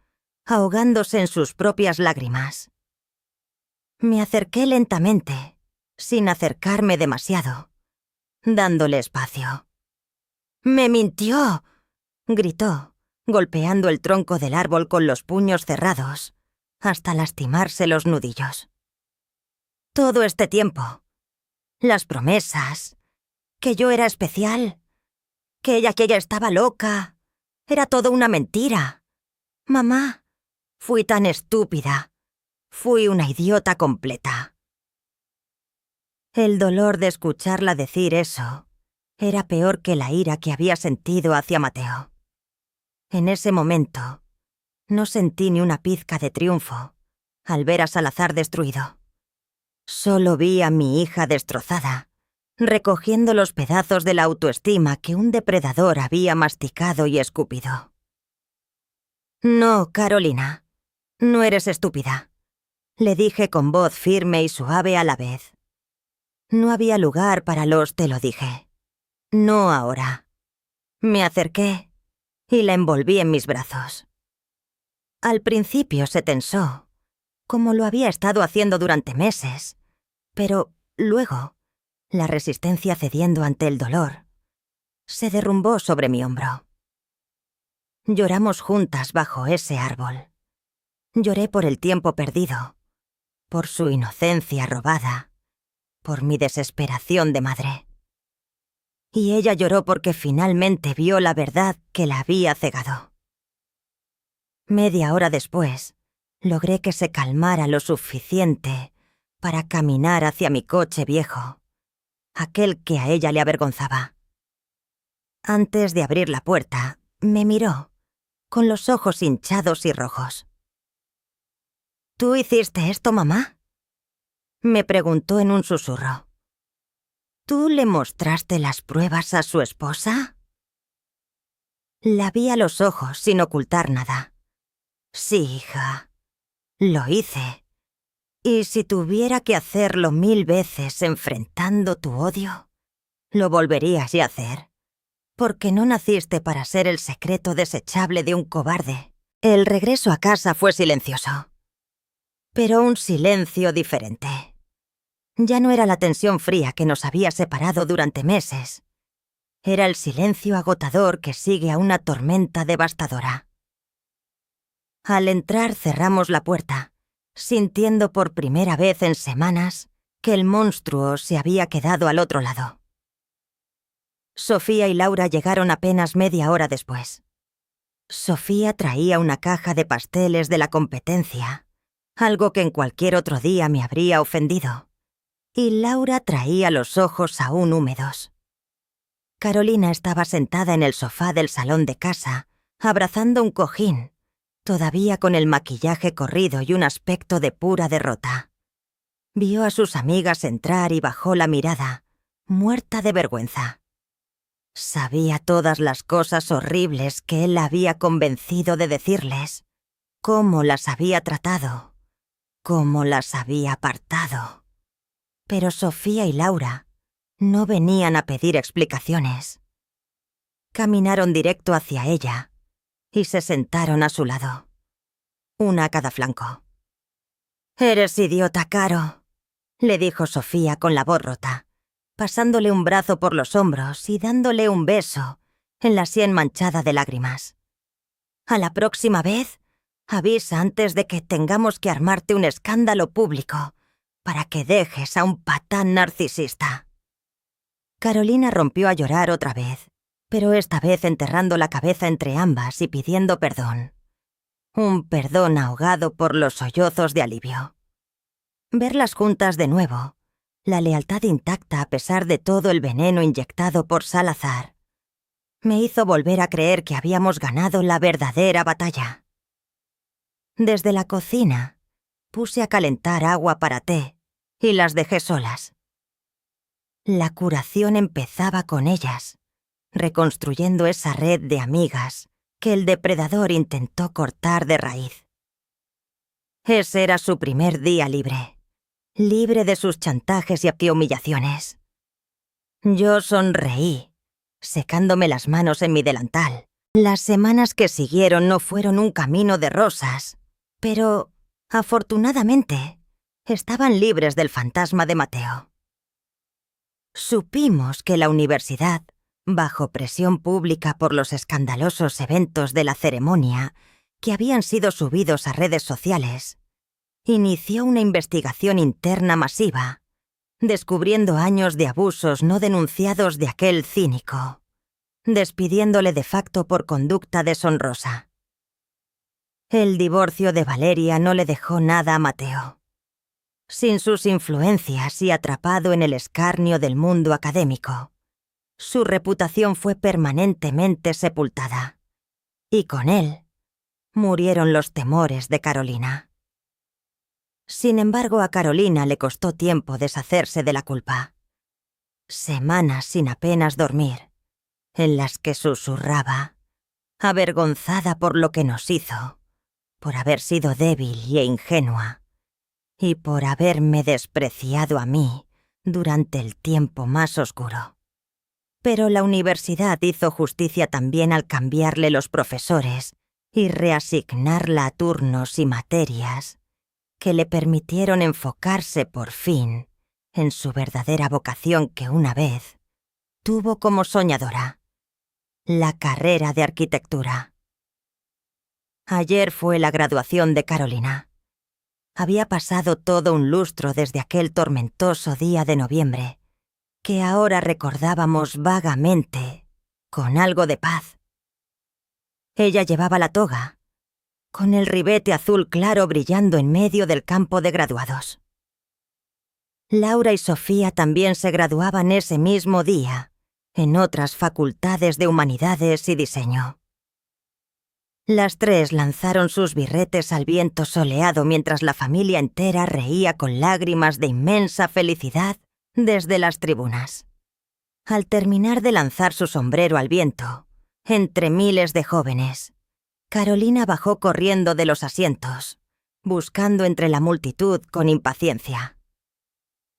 ahogándose en sus propias lágrimas. Me acerqué lentamente, sin acercarme demasiado, dándole espacio. «¡Me mintió!», gritó, golpeando el tronco del árbol con los puños cerrados, hasta lastimarse los nudillos. Todo este tiempo, las promesas, que yo era especial, que ella estaba loca, era todo una mentira. Mamá, fui tan estúpida, fui una idiota completa. El dolor de escucharla decir eso era peor que la ira que había sentido hacia Mateo. En ese momento, no sentí ni una pizca de triunfo al ver a Salazar destruido. Solo vi a mi hija destrozada, recogiendo los pedazos de la autoestima que un depredador había masticado y escupido. «No, Carolina, no eres estúpida», le dije con voz firme y suave a la vez. No había lugar para los «te lo dije». No ahora. Me acerqué y la envolví en mis brazos. Al principio se tensó, como lo había estado haciendo durante meses, pero luego, la resistencia cediendo ante el dolor, se derrumbó sobre mi hombro. Lloramos juntas bajo ese árbol. Lloré por el tiempo perdido, por su inocencia robada, por mi desesperación de madre. Y ella lloró porque finalmente vio la verdad que la había cegado. Media hora después, logré que se calmara lo suficiente para caminar hacia mi coche viejo aquel que a ella le avergonzaba. Antes de abrir la puerta, me miró, con los ojos hinchados y rojos. ¿Tú hiciste esto, mamá?, me preguntó en un susurro. ¿Tú le mostraste las pruebas a su esposa? La vi a los ojos sin ocultar nada. Sí, hija, lo hice. Y si tuviera que hacerlo 1000 veces enfrentando tu odio, lo volverías a hacer. Porque no naciste para ser el secreto desechable de un cobarde. El regreso a casa fue silencioso. Pero un silencio diferente. Ya no era la tensión fría que nos había separado durante meses. Era el silencio agotador que sigue a una tormenta devastadora. Al entrar cerramos la puerta, sintiendo por primera vez en semanas que el monstruo se había quedado al otro lado. Sofía y Laura llegaron apenas media hora después. Sofía traía una caja de pasteles de la competencia, algo que en cualquier otro día me habría ofendido. Y Laura traía los ojos aún húmedos. Carolina estaba sentada en el sofá del salón de casa, abrazando un cojín, todavía con el maquillaje corrido y un aspecto de pura derrota. Vio a sus amigas entrar y bajó la mirada, muerta de vergüenza. Sabía todas las cosas horribles que él la había convencido de decirles, cómo las había tratado, cómo las había apartado. Pero Sofía y Laura no venían a pedir explicaciones. Caminaron directo hacia ella y se sentaron a su lado, una a cada flanco. «Eres idiota, Caro», le dijo Sofía con la voz rota, pasándole un brazo por los hombros y dándole un beso en la sien manchada de lágrimas. «A la próxima vez, avisa antes de que tengamos que armarte un escándalo público para que dejes a un patán narcisista». Carolina rompió a llorar otra vez, pero esta vez enterrando la cabeza entre ambas y pidiendo perdón. Un perdón ahogado por los sollozos de alivio. Verlas juntas de nuevo, la lealtad intacta a pesar de todo el veneno inyectado por Salazar, me hizo volver a creer que habíamos ganado la verdadera batalla. Desde la cocina, puse a calentar agua para té y las dejé solas. La curación empezaba con ellas, reconstruyendo esa red de amigas que el depredador intentó cortar de raíz. Ese era su primer día libre de sus chantajes y humillaciones. Yo sonreí, secándome las manos en mi delantal. Las semanas que siguieron no fueron un camino de rosas, pero, afortunadamente, estaban libres del fantasma de Mateo. Supimos que la universidad, bajo presión pública por los escandalosos eventos de la ceremonia que habían sido subidos a redes sociales, inició una investigación interna masiva, descubriendo años de abusos no denunciados de aquel cínico, despidiéndole de facto por conducta deshonrosa. El divorcio de Valeria no le dejó nada a Mateo. Sin sus influencias y atrapado en el escarnio del mundo académico, su reputación fue permanentemente sepultada. Y con él, murieron los temores de Carolina. Sin embargo, a Carolina le costó tiempo deshacerse de la culpa. Semanas sin apenas dormir, en las que susurraba, avergonzada por lo que nos hizo, por haber sido débil e ingenua, y por haberme despreciado a mí durante el tiempo más oscuro. Pero la universidad hizo justicia también al cambiarle los profesores y reasignarla a turnos y materias que le permitieron enfocarse por fin en su verdadera vocación que una vez tuvo como soñadora, la carrera de arquitectura. Ayer fue la graduación de Carolina. Había pasado todo un lustro desde aquel tormentoso día de noviembre, que ahora recordábamos vagamente, con algo de paz. Ella llevaba la toga, con el ribete azul claro brillando en medio del campo de graduados. Laura y Sofía también se graduaban ese mismo día, en otras facultades de humanidades y diseño. Las tres lanzaron sus birretes al viento soleado mientras la familia entera reía con lágrimas de inmensa felicidad desde las tribunas. Al terminar de lanzar su sombrero al viento, entre miles de jóvenes, Carolina bajó corriendo de los asientos, buscando entre la multitud con impaciencia.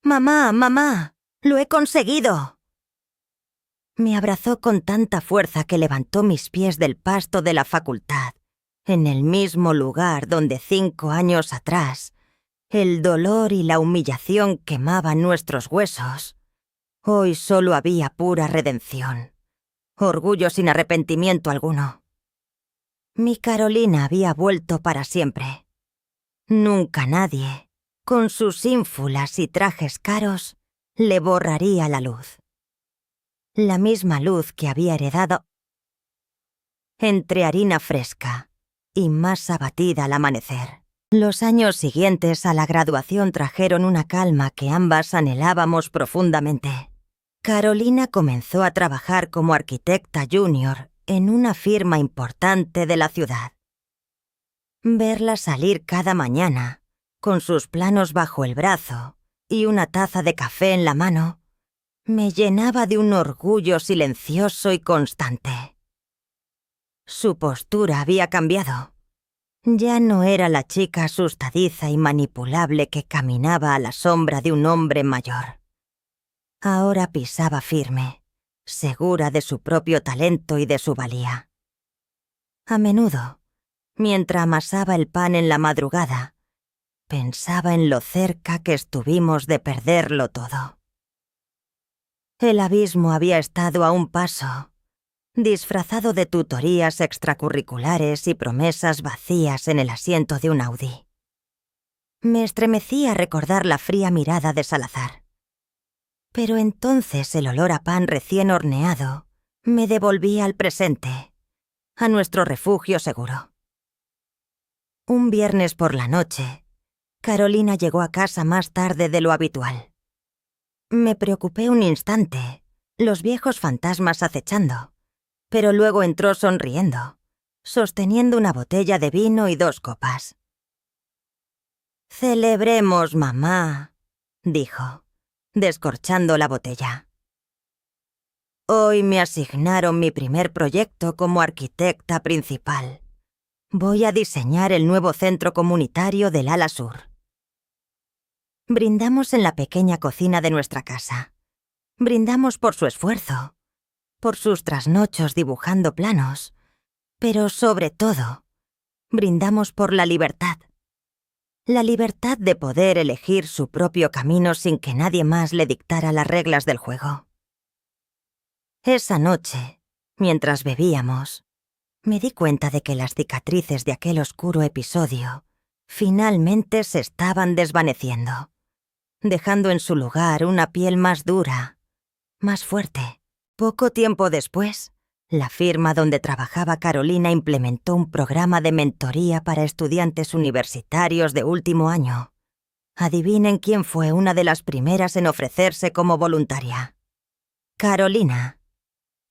«¡Mamá, mamá! ¡Lo he conseguido!». Me abrazó con tanta fuerza que levantó mis pies del pasto de la facultad, en el mismo lugar donde 5 años atrás el dolor y la humillación quemaban nuestros huesos. Hoy solo había pura redención, orgullo sin arrepentimiento alguno. Mi Carolina había vuelto para siempre. Nunca nadie, con sus ínfulas y trajes caros, le borraría la luz. La misma luz que había heredado entre harina fresca y masa batida al amanecer. Los años siguientes a la graduación trajeron una calma que ambas anhelábamos profundamente. Carolina comenzó a trabajar como arquitecta junior en una firma importante de la ciudad. Verla salir cada mañana, con sus planos bajo el brazo y una taza de café en la mano, me llenaba de un orgullo silencioso y constante. Su postura había cambiado. Ya no era la chica asustadiza y manipulable que caminaba a la sombra de un hombre mayor. Ahora pisaba firme, segura de su propio talento y de su valía. A menudo, mientras amasaba el pan en la madrugada, pensaba en lo cerca que estuvimos de perderlo todo. El abismo había estado a un paso, disfrazado de tutorías extracurriculares y promesas vacías en el asiento de un Audi. Me estremecí a recordar la fría mirada de Salazar. Pero entonces el olor a pan recién horneado me devolvía al presente, a nuestro refugio seguro. Un viernes por la noche, Carolina llegó a casa más tarde de lo habitual. Me preocupé un instante, los viejos fantasmas acechando, pero luego entró sonriendo, sosteniendo una botella de vino y 2 copas. «Celebremos, mamá», dijo, descorchando la botella. «Hoy me asignaron mi primer proyecto como arquitecta principal. Voy a diseñar el nuevo centro comunitario del ala sur». Brindamos en la pequeña cocina de nuestra casa. Brindamos por su esfuerzo, por sus trasnochos dibujando planos, pero sobre todo, brindamos por la libertad. La libertad de poder elegir su propio camino sin que nadie más le dictara las reglas del juego. Esa noche, mientras bebíamos, me di cuenta de que las cicatrices de aquel oscuro episodio finalmente se estaban desvaneciendo, dejando en su lugar una piel más dura, más fuerte. Poco tiempo después, la firma donde trabajaba Carolina implementó un programa de mentoría para estudiantes universitarios de último año. Adivinen quién fue una de las primeras en ofrecerse como voluntaria. Carolina.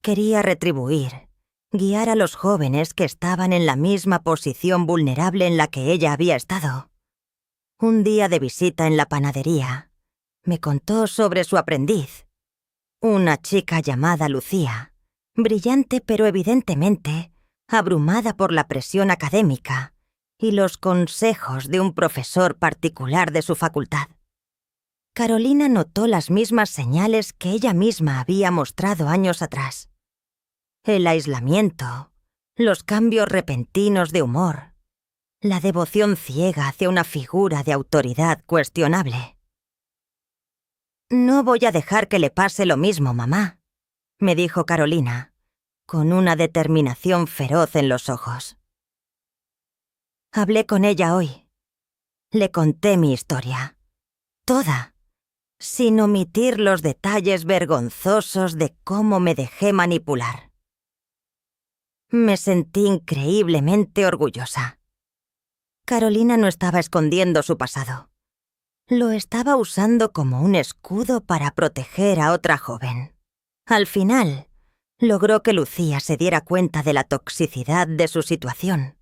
Quería retribuir, guiar a los jóvenes que estaban en la misma posición vulnerable en la que ella había estado. Un día de visita en la panadería, me contó sobre su aprendiz, una chica llamada Lucía, brillante pero evidentemente abrumada por la presión académica y los consejos de un profesor particular de su facultad. Carolina notó las mismas señales que ella misma había mostrado años atrás. El aislamiento, los cambios repentinos de humor, la devoción ciega hacia una figura de autoridad cuestionable. «No voy a dejar que le pase lo mismo, mamá», me dijo Carolina, con una determinación feroz en los ojos. Hablé con ella hoy. Le conté mi historia. Toda. Sin omitir los detalles vergonzosos de cómo me dejé manipular. Me sentí increíblemente orgullosa. Carolina no estaba escondiendo su pasado. Lo estaba usando como un escudo para proteger a otra joven. Al final, logró que Lucía se diera cuenta de la toxicidad de su situación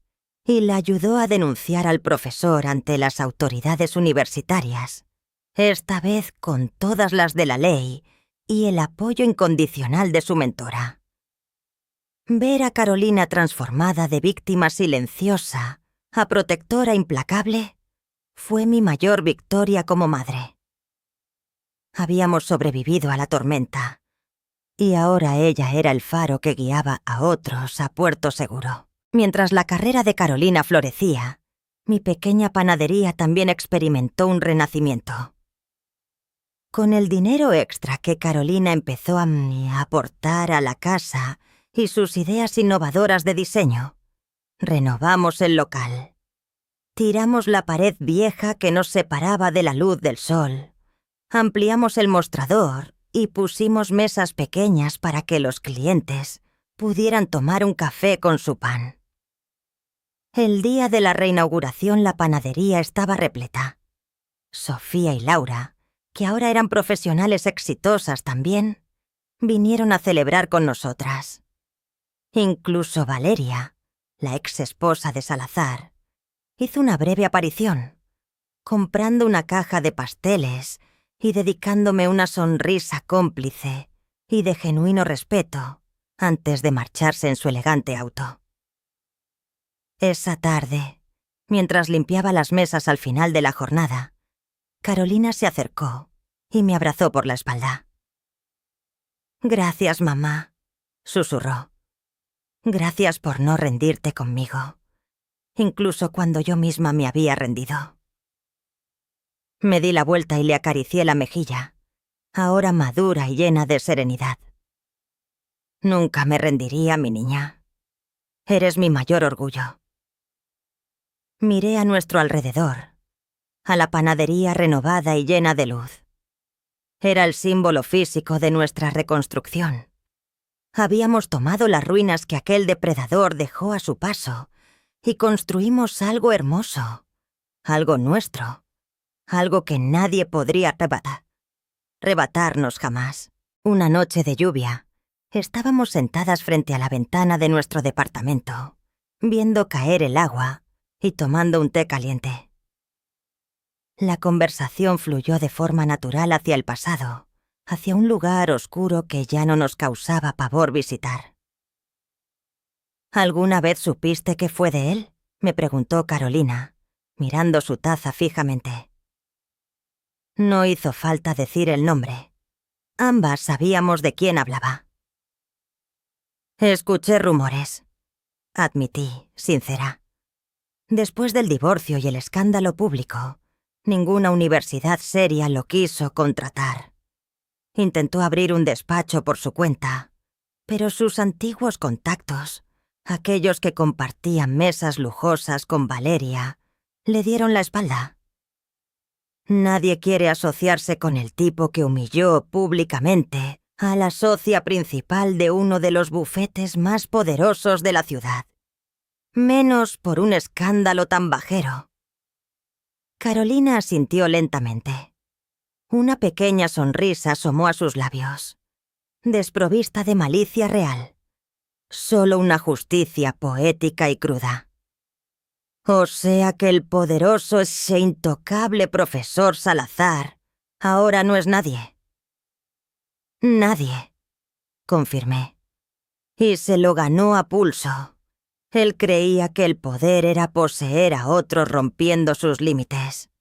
y la ayudó a denunciar al profesor ante las autoridades universitarias, esta vez con todas las de la ley y el apoyo incondicional de su mentora. Ver a Carolina transformada de víctima silenciosa a protectora implacable fue mi mayor victoria como madre. Habíamos sobrevivido a la tormenta, y ahora ella era el faro que guiaba a otros a puerto seguro. Mientras la carrera de Carolina florecía, mi pequeña panadería también experimentó un renacimiento. Con el dinero extra que Carolina empezó a aportar a la casa y sus ideas innovadoras de diseño, renovamos el local. Tiramos la pared vieja que nos separaba de la luz del sol, ampliamos el mostrador y pusimos mesas pequeñas para que los clientes pudieran tomar un café con su pan. El día de la reinauguración la panadería estaba repleta. Sofía y Laura, que ahora eran profesionales exitosas también, vinieron a celebrar con nosotras. Incluso Valeria, la ex esposa de Salazar, hizo una breve aparición, comprando una caja de pasteles y dedicándome una sonrisa cómplice y de genuino respeto antes de marcharse en su elegante auto. Esa tarde, mientras limpiaba las mesas al final de la jornada, Carolina se acercó y me abrazó por la espalda. «Gracias, mamá», susurró. «Gracias por no rendirte conmigo, incluso cuando yo misma me había rendido». Me di la vuelta y le acaricié la mejilla, ahora madura y llena de serenidad. «Nunca me rendiría, mi niña. Eres mi mayor orgullo». Miré a nuestro alrededor, a la panadería renovada y llena de luz. Era el símbolo físico de nuestra reconstrucción. Habíamos tomado las ruinas que aquel depredador dejó a su paso y construimos algo hermoso, algo nuestro, algo que nadie podría arrebatarnos jamás. Una noche de lluvia, estábamos sentadas frente a la ventana de nuestro departamento, viendo caer el agua y tomando un té caliente. La conversación fluyó de forma natural hacia el pasado, hacia un lugar oscuro que ya no nos causaba pavor visitar. ¿Alguna vez supiste que fue de él?, me preguntó Carolina, mirando su taza fijamente. No hizo falta decir el nombre. Ambas sabíamos de quién hablaba. Escuché rumores, admití, sincera. Después del divorcio y el escándalo público, ninguna universidad seria lo quiso contratar. Intentó abrir un despacho por su cuenta, pero sus antiguos contactos, aquellos que compartían mesas lujosas con Valeria, le dieron la espalda. Nadie quiere asociarse con el tipo que humilló públicamente a la socia principal de uno de los bufetes más poderosos de la ciudad. Menos por un escándalo tan bajero. Carolina asintió lentamente. Una pequeña sonrisa asomó a sus labios, desprovista de malicia real. Solo una justicia poética y cruda. O sea que el poderoso e intocable profesor Salazar ahora no es nadie. Nadie, confirmé. Y se lo ganó a pulso. Él creía que el poder era poseer a otros rompiendo sus límites.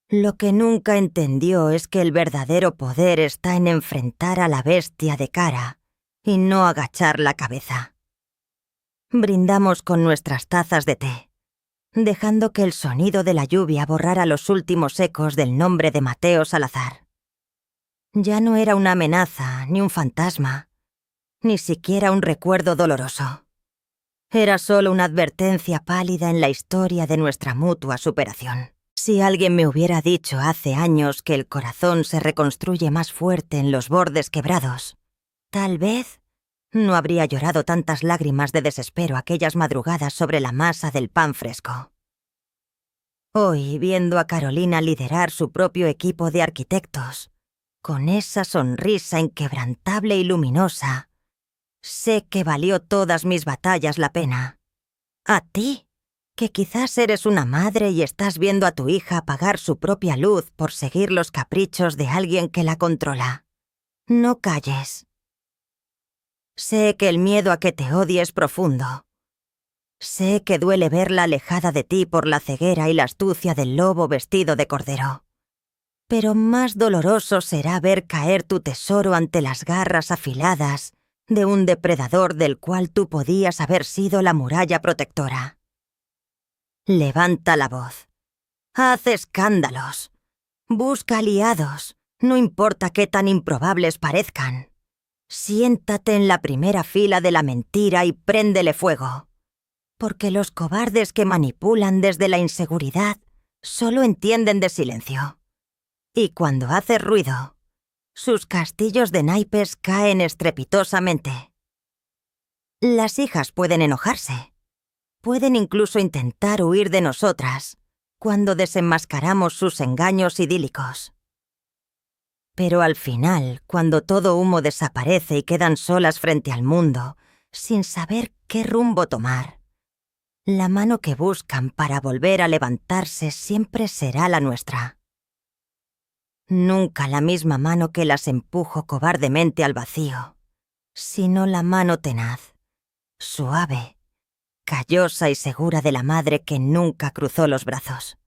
Lo que nunca entendió es que el verdadero poder está en enfrentar a la bestia de cara y no agachar la cabeza. Brindamos con nuestras tazas de té, dejando que el sonido de la lluvia borrara los últimos ecos del nombre de Mateo Salazar. Ya no era una amenaza, ni un fantasma, ni siquiera un recuerdo doloroso. Era solo una advertencia pálida en la historia de nuestra mutua superación. Si alguien me hubiera dicho hace años que el corazón se reconstruye más fuerte en los bordes quebrados, tal vez no habría llorado tantas lágrimas de desespero aquellas madrugadas sobre la masa del pan fresco. Hoy, viendo a Carolina liderar su propio equipo de arquitectos, con esa sonrisa inquebrantable y luminosa, sé que valió todas mis batallas la pena. A ti, que quizás eres una madre y estás viendo a tu hija apagar su propia luz por seguir los caprichos de alguien que la controla. No calles. Sé que el miedo a que te odie es profundo. Sé que duele verla alejada de ti por la ceguera y la astucia del lobo vestido de cordero. Pero más doloroso será ver caer tu tesoro ante las garras afiladas de un depredador del cual tú podías haber sido la muralla protectora. Levanta la voz. Haz escándalos. Busca aliados, no importa qué tan improbables parezcan. Siéntate en la primera fila de la mentira y préndele fuego. Porque los cobardes que manipulan desde la inseguridad solo entienden de silencio. Y cuando hace ruido, sus castillos de naipes caen estrepitosamente. Las hijas pueden enojarse. Pueden incluso intentar huir de nosotras cuando desenmascaramos sus engaños idílicos. Pero al final, cuando todo humo desaparece y quedan solas frente al mundo, sin saber qué rumbo tomar, la mano que buscan para volver a levantarse siempre será la nuestra. Nunca la misma mano que las empujo cobardemente al vacío, sino la mano tenaz, suave, callosa y segura de la madre que nunca cruzó los brazos.